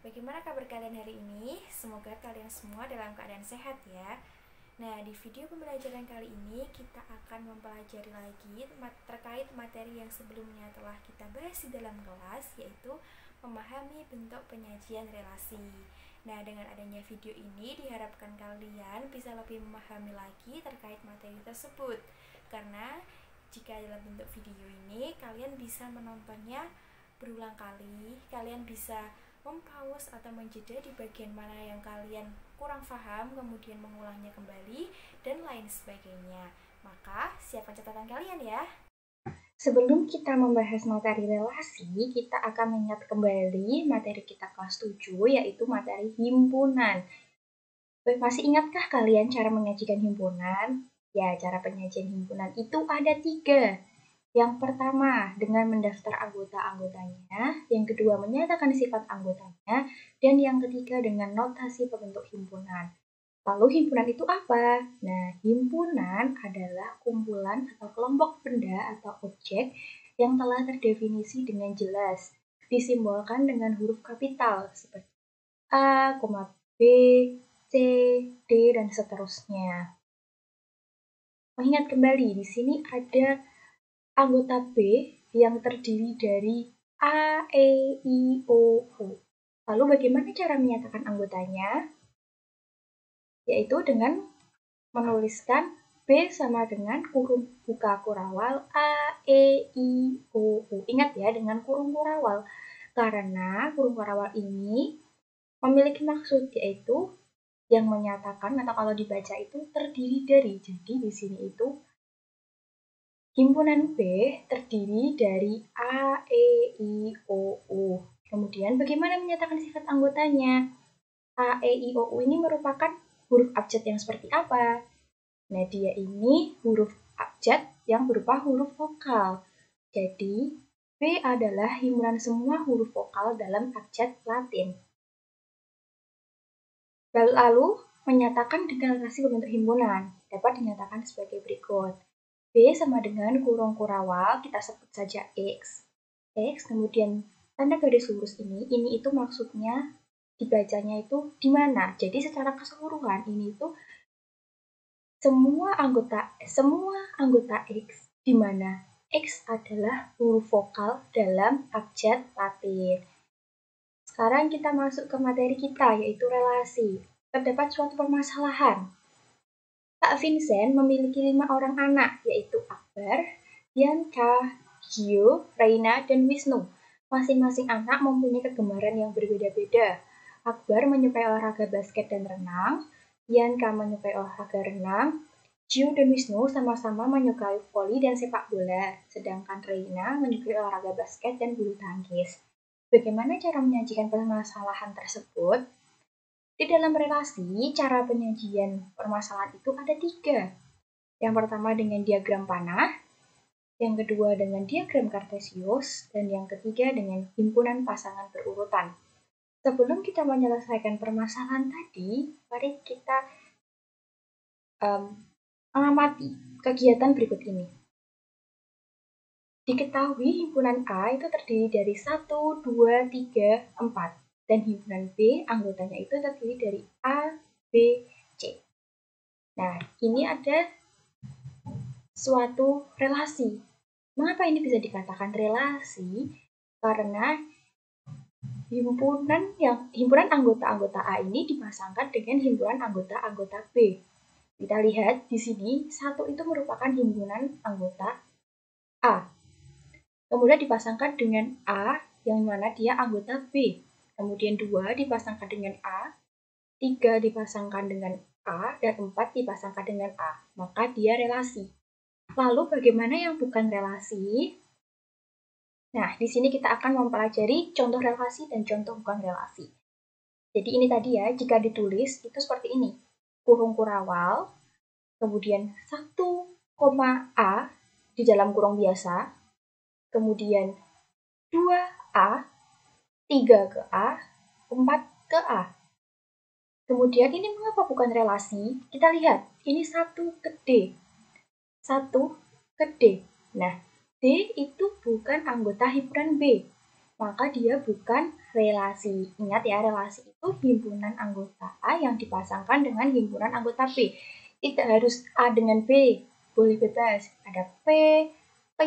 bagaimana kabar kalian hari ini? Semoga kalian semua dalam keadaan sehat ya. Nah, di video pembelajaran kali ini kita akan mempelajari lagi terkait materi yang sebelumnya telah kita bahas di dalam kelas, yaitu memahami bentuk penyajian relasi. Nah, dengan adanya video ini diharapkan kalian bisa lebih memahami lagi terkait materi tersebut. Karena jika dalam bentuk video ini kalian bisa menontonnya berulang kali, kalian bisa mempause atau menjeda di bagian mana yang kalian kurang paham, kemudian mengulangnya kembali, dan lain sebagainya. Maka, siapkan catatan kalian ya. Sebelum kita membahas materi relasi, kita akan mengingat kembali materi kita kelas 7, yaitu materi himpunan. Masih ingatkah kalian cara menyajikan himpunan? Ya, cara penyajian himpunan itu ada 3. Yang pertama, dengan mendaftar anggota-anggotanya. Yang kedua, menyatakan sifat anggotanya. Dan yang ketiga, dengan notasi pembentuk himpunan. Lalu himpunan itu apa? Nah, himpunan adalah kumpulan atau kelompok benda atau objek yang telah terdefinisi dengan jelas, disimbolkan dengan huruf kapital seperti A, B, C, D, dan seterusnya. Mengingat kembali, di sini ada anggota B yang terdiri dari A, E, I, O, U. Lalu bagaimana cara menyatakan anggotanya? Yaitu dengan menuliskan B sama dengan kurung buka kurawal A, E, I, O, U. Ingat ya, dengan kurung kurawal. Karena kurung kurawal ini memiliki maksud, yaitu yang menyatakan atau kalau dibaca itu terdiri dari. Jadi di sini itu himpunan B terdiri dari A, E, I, O, U. Kemudian bagaimana menyatakan sifat anggotanya? A, E, I, O, U ini merupakan huruf abjad yang seperti apa? Nah, dia ini huruf abjad yang berupa huruf vokal. Jadi, B adalah himpunan semua huruf vokal dalam abjad Latin. Lalu, menyatakan deklarasi pembentuk himpunan dapat dinyatakan sebagai berikut. B sama dengan kurung kurawal, kita sebut saja X. X, kemudian tanda garis lurus ini itu maksudnya dibacanya itu di mana. Jadi secara keseluruhan ini itu semua anggota X, di mana X adalah huruf vokal dalam abjad Latin. Sekarang kita masuk ke materi kita, yaitu relasi. Terdapat suatu permasalahan. Pak Vincent memiliki 5 orang anak, yaitu Akbar, Bianca, Gio, Reina, dan Wisnu. Masing-masing anak mempunyai kegemaran yang berbeda-beda. Akbar menyukai olahraga basket dan renang, Bianca menyukai olahraga renang, Gio dan Wisnu sama-sama menyukai voli dan sepak bola, sedangkan Reina menyukai olahraga basket dan bulu tangkis. Bagaimana cara menyajikan permasalahan tersebut? Di dalam relasi, cara penyajian permasalahan itu ada 3. Yang pertama dengan diagram panah, yang kedua dengan diagram kartesius, dan yang ketiga dengan himpunan pasangan berurutan. Sebelum kita menyelesaikan permasalahan tadi, mari kita mengamati kegiatan berikut ini. Diketahui himpunan A itu terdiri dari 1, 2, 3, 4. Dan himpunan B, anggotanya itu terdiri dari A, B, C. Nah, ini ada suatu relasi. Mengapa ini bisa dikatakan relasi? Karena himpunan anggota-anggota A ini dipasangkan dengan himpunan anggota-anggota B. Kita lihat di sini, 1 itu merupakan himpunan anggota A. Kemudian dipasangkan dengan A, yang mana dia anggota B. Kemudian 2 dipasangkan dengan A, 3 dipasangkan dengan A, dan 4 dipasangkan dengan A. Maka dia relasi. Lalu bagaimana yang bukan relasi? Nah, di sini kita akan mempelajari contoh relasi dan contoh bukan relasi. Jadi ini tadi ya, jika ditulis itu seperti ini. Kurung kurawal, kemudian 1, A di dalam kurung biasa, kemudian 2A, 3 ke A, 4 ke A. Kemudian ini mengapa bukan relasi? Kita lihat, ini 1 ke D. 1 ke D. Nah, D itu bukan anggota himpunan B. Maka dia bukan relasi. Ingat ya, relasi itu himpunan anggota A yang dipasangkan dengan himpunan anggota B. Tidak harus A dengan B, boleh bebas. Ada P, P,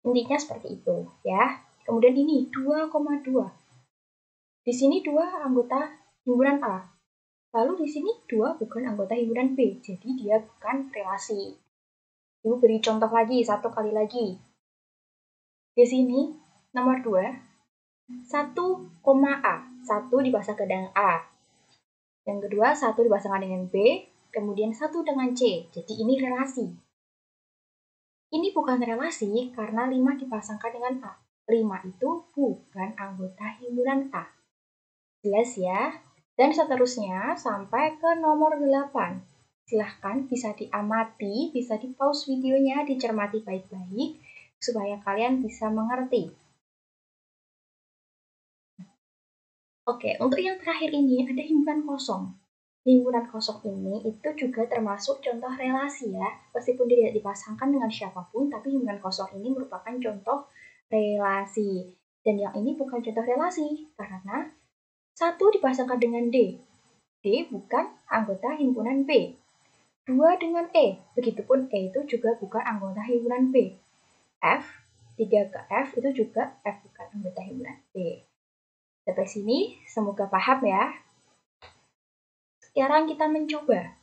intinya seperti itu ya. Kemudian ini 2,2. Di sini 2 anggota himpunan A. Lalu di sini 2 bukan anggota himpunan B, jadi dia bukan relasi. Ibu beri contoh lagi, satu kali lagi. Di sini nomor 2, 1, A. 1 dipasangkan dengan A. Yang kedua, 1 dipasangkan dengan B, kemudian 1 dengan C. Jadi ini relasi. Ini bukan relasi karena 5 dipasangkan dengan A. 5 itu bukan anggota himpunan A. Jelas ya? Dan seterusnya sampai ke nomor 8. Silahkan bisa diamati, bisa di-pause videonya, dicermati baik-baik, supaya kalian bisa mengerti. Oke, untuk yang terakhir ini ada himpunan kosong. Himpunan kosong ini itu juga termasuk contoh relasi ya. Meskipun tidak dipasangkan dengan siapapun, tapi himpunan kosong ini merupakan contoh relasi. Dan yang ini bukan contoh relasi, karena 1 dipasangkan dengan D. D bukan anggota himpunan B. 2 dengan E, begitupun E itu juga bukan anggota himpunan B. F, 3 ke F itu juga F bukan anggota himpunan B. Sampai sini, semoga paham ya. Sekarang kita mencoba.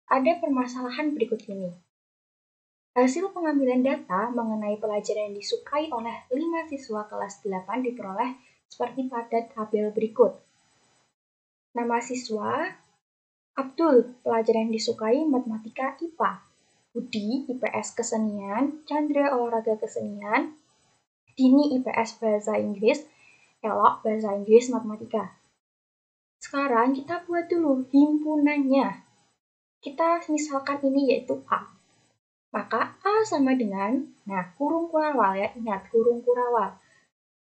Ada permasalahan berikut ini. Hasil pengambilan data mengenai pelajaran yang disukai oleh 5 siswa kelas 8 diperoleh seperti pada tabel berikut. Nama siswa, Abdul, pelajaran yang disukai matematika IPA. Budi, IPS kesenian, Chandra olahraga kesenian, Dini IPS bahasa Inggris, Elok bahasa Inggris matematika. Sekarang kita buat dulu himpunannya. Kita misalkan ini yaitu A. Maka A sama dengan, kurung kurawal ya, ingat kurung kurawal.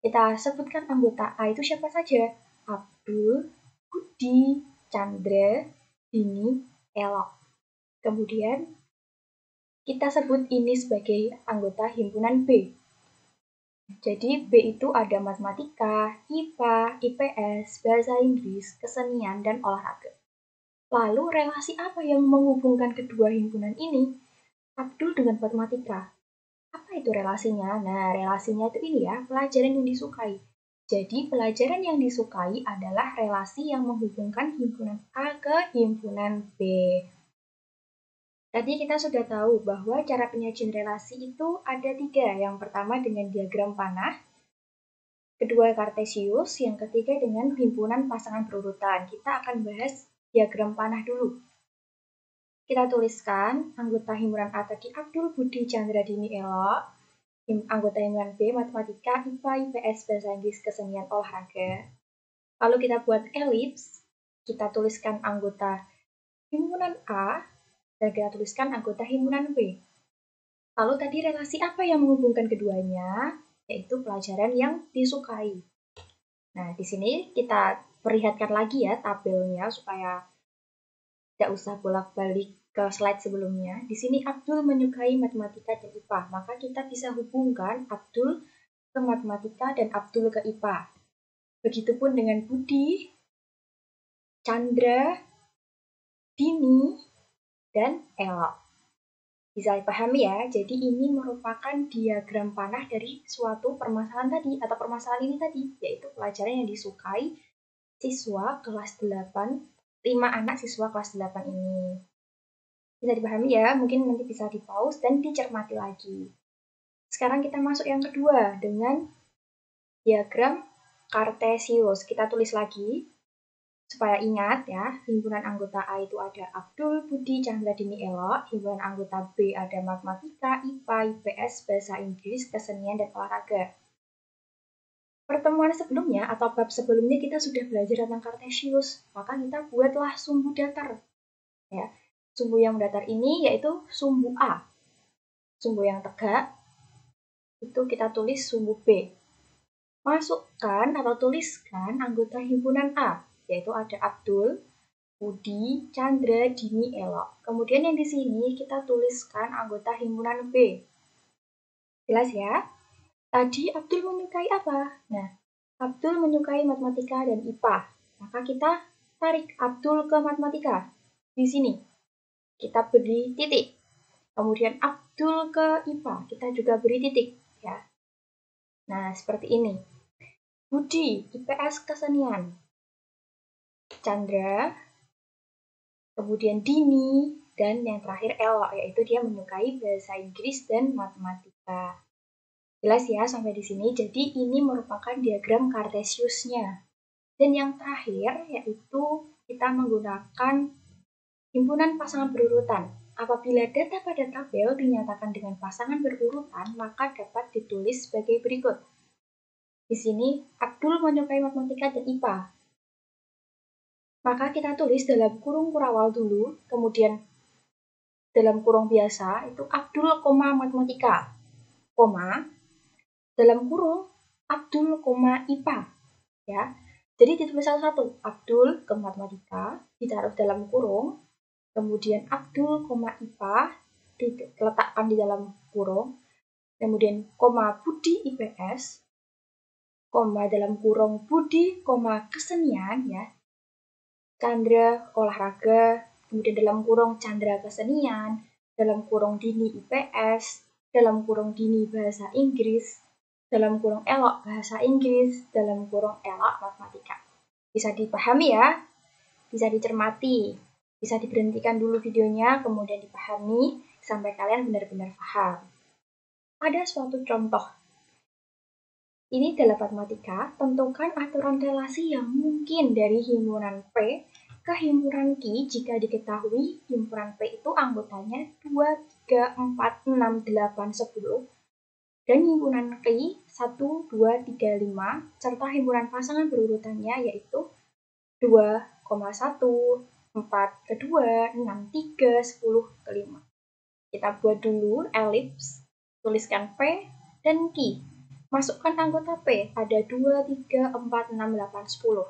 Kita sebutkan anggota A itu siapa saja? Abdul, Budi, Chandra, Dini, Elok. Kemudian kita sebut ini sebagai anggota himpunan B. Jadi B itu ada matematika, IPA, IPS, bahasa Inggris, kesenian, dan olahraga. Lalu relasi apa yang menghubungkan kedua himpunan ini? Abdul dengan matematika. Apa itu relasinya? Nah, relasinya itu ini ya, pelajaran yang disukai. Jadi, pelajaran yang disukai adalah relasi yang menghubungkan himpunan A ke himpunan B. Tadi kita sudah tahu bahwa cara penyajian relasi itu ada 3. Yang pertama dengan diagram panah, kedua kartesius, yang ketiga dengan himpunan pasangan berurutan. Kita akan bahas diagram panah dulu. Kita tuliskan anggota himpunan A tadi Abdul, Budi, Chandra, Dini, Elok. Anggota himpunan B matematika, IPA, IPS, bahasa Inggris, kesenian, olahraga. Lalu kita buat elips. Kita tuliskan anggota himpunan A dan kita tuliskan anggota himpunan B. Lalu tadi relasi apa yang menghubungkan keduanya? Yaitu pelajaran yang disukai. Nah, di sini kita perlihatkan lagi ya tabelnya supaya tidak usah bolak-balik ke slide sebelumnya. Di sini Abdul menyukai matematika dan IPA, maka kita bisa hubungkan Abdul ke matematika dan Abdul ke IPA. Begitupun dengan Budi, Chandra, Dini, dan Elok. Bisa dipahami ya, jadi ini merupakan diagram panah dari suatu permasalahan tadi, atau permasalahan ini tadi, yaitu pelajaran yang disukai siswa kelas 8, 5 anak siswa kelas 8 ini. Bisa dipahami ya, mungkin nanti bisa di-pause dan dicermati lagi. Sekarang kita masuk yang kedua, dengan diagram kartesius. Kita tulis lagi, supaya ingat ya, himpunan anggota A itu ada Abdul, Budi, Chandra, Dini, Elok. Himpunan anggota B ada matematika, IPA, IPS, bahasa Inggris, kesenian, dan olahraga. Pertemuan sebelumnya atau bab sebelumnya kita sudah belajar tentang kartesius, maka kita buatlah sumbu datar. Ya, sumbu yang datar ini yaitu sumbu A. Sumbu yang tegak itu kita tulis sumbu B. Masukkan atau tuliskan anggota himpunan A, yaitu ada Abdul, Budi, Chandra, Dini, Elok. Kemudian yang di sini kita tuliskan anggota himpunan B. Jelas ya? Tadi Abdul menyukai apa? Nah, Abdul menyukai matematika dan IPA. Maka kita tarik Abdul ke matematika. Di sini kita beri titik. Kemudian Abdul ke IPA, kita juga beri titik. Ya. Nah, seperti ini. Budi, IPS kesenian. Chandra, kemudian Dini, dan yang terakhir Elo, yaitu dia menyukai bahasa Inggris dan matematika. Jelas ya sampai di sini, jadi ini merupakan diagram Cartesiusnya. Dan yang terakhir yaitu kita menggunakan himpunan pasangan berurutan. Apabila data pada tabel dinyatakan dengan pasangan berurutan, maka dapat ditulis sebagai berikut. Di sini, Abdul menyukai matematika dan IPA. Maka kita tulis dalam kurung kurawal dulu, kemudian dalam kurung biasa itu Abdul, matematika, koma, dalam kurung Abdul, IPA, ya. Jadi ditulis satu-satu, Abdul ke matematika, ditaruh dalam kurung, kemudian Abdul, IPA, diletakkan di dalam kurung, kemudian koma Budi IPS, koma dalam kurung Budi, kesenian, ya. Chandra olahraga, kemudian dalam kurung Chandra kesenian, dalam kurung Dini IPS, dalam kurung Dini bahasa Inggris, dalam kurung Elok bahasa Inggris, dalam kurung Elok matematika. Bisa dipahami ya, bisa dicermati, bisa diberhentikan dulu videonya, kemudian dipahami sampai kalian benar-benar paham. Ada suatu contoh. Ini dalam matematika, tentukan aturan relasi yang mungkin dari himpunan P ke himpunan Q jika diketahui himpunan P itu anggotanya 2, 3, 4, 6, 8, 10 dan himpunan Q 1, 2, 3, 5 serta himpunan pasangan berurutannya yaitu 2, 1, 4 ke 2, 6, 3, 10 ke 5. Kita buat dulu elips, tuliskan P dan Q. Masukkan anggota P, ada 2, 3, 4, 6, 8, 10.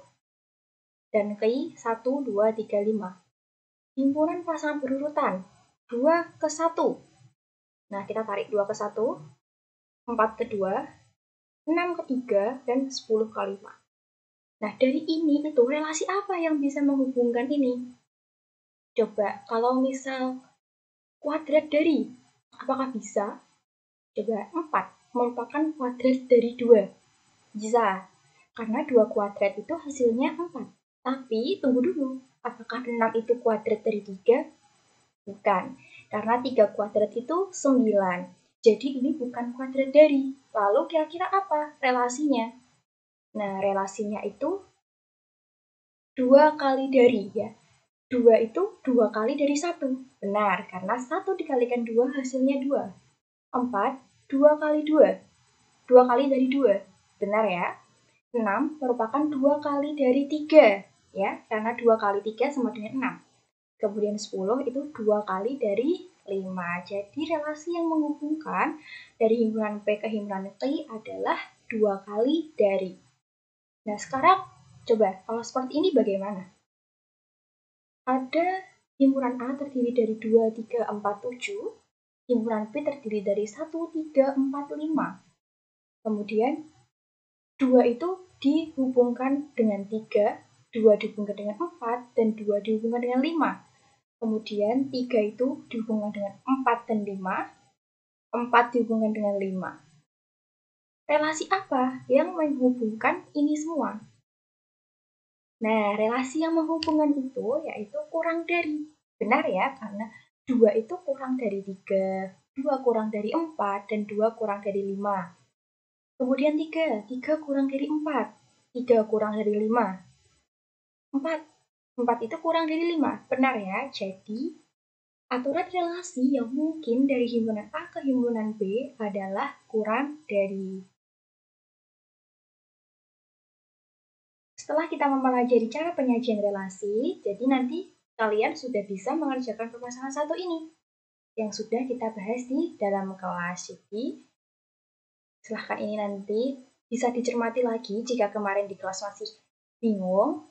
Dan Q 1, 2, 3, 5. Himpunan pasangan berurutan 2 ke 1. Nah, kita tarik 2 ke 1, 4 ke 2, 6 ke 3, dan 10 ke 5. Nah, dari ini itu relasi apa yang bisa menghubungkan ini? Coba, kalau misal kuadrat dari, apakah bisa? Coba, 4 merupakan kuadrat dari 2. Bisa, karena 2 kuadrat itu hasilnya 4. Tapi, tunggu dulu, apakah 6 itu kuadrat dari 3? Bukan, karena 3 kuadrat itu 9. Jadi ini bukan kuadrat dari. Lalu kira-kira apa relasinya? Nah, relasinya itu 2 kali dari ya. 2 itu 2 kali dari 1. Benar, karena 1 dikalikan 2 hasilnya 2. 4, 2 kali 2. 2 kali dari 2. Benar ya? 6 merupakan 2 kali dari 3. Ya, karena 2 kali 3 sama dengan 6. Kemudian 10 itu 2 kali dari 5. Jadi relasi yang menghubungkan dari himpunan P ke himpunan Q adalah 2 kali dari. Nah, sekarang coba kalau seperti ini bagaimana? Ada himpunan A terdiri dari 2, 3, 4, 7. Himpunan P terdiri dari 1, 3, 4, 5. Kemudian 2 itu dihubungkan dengan 3, 2 dihubungkan dengan 4, dan 2 dihubungkan dengan 5. Kemudian 3 itu dihubungkan dengan 4 dan 5, 4 dihubungkan dengan 5. Relasi apa yang menghubungkan ini semua? Nah, relasi yang menghubungkan itu yaitu kurang dari. Benar ya, karena 2 itu kurang dari 3, 2 kurang dari 4, dan 2 kurang dari 5. Kemudian 3 kurang dari 4, 3 kurang dari 5. 4 itu kurang dari 5. Benar ya, jadi aturan relasi yang mungkin dari himpunan A ke himpunan B adalah kurang dari. Setelah kita mempelajari cara penyajian relasi, jadi nanti kalian sudah bisa mengerjakan permasalahan satu ini yang sudah kita bahas di dalam kelas. Jadi, silahkan ini nanti bisa dicermati lagi jika kemarin di kelas masih bingung.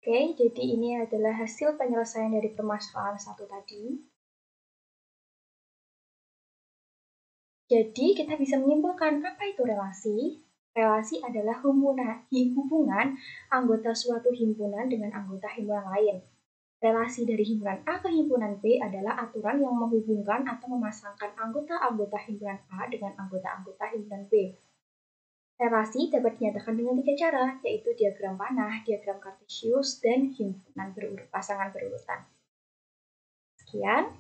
Oke, jadi ini adalah hasil penyelesaian dari permasalahan satu tadi. Jadi, kita bisa menyimpulkan apa itu relasi. Relasi adalah hubungan anggota suatu himpunan dengan anggota himpunan lain. Relasi dari himpunan A ke himpunan B adalah aturan yang menghubungkan atau memasangkan anggota-anggota himpunan A dengan anggota-anggota himpunan B. Relasi dapat dinyatakan dengan 3 cara, yaitu diagram panah, diagram kartesius, dan himpunan pasangan berurutan. Sekian,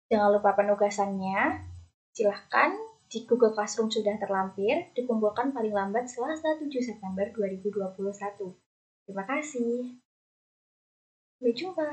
jangan lupa penugasannya. Silahkan di Google Classroom sudah terlampir, dikumpulkan paling lambat Selasa 7 September 2021. Terima kasih. Sampai jumpa.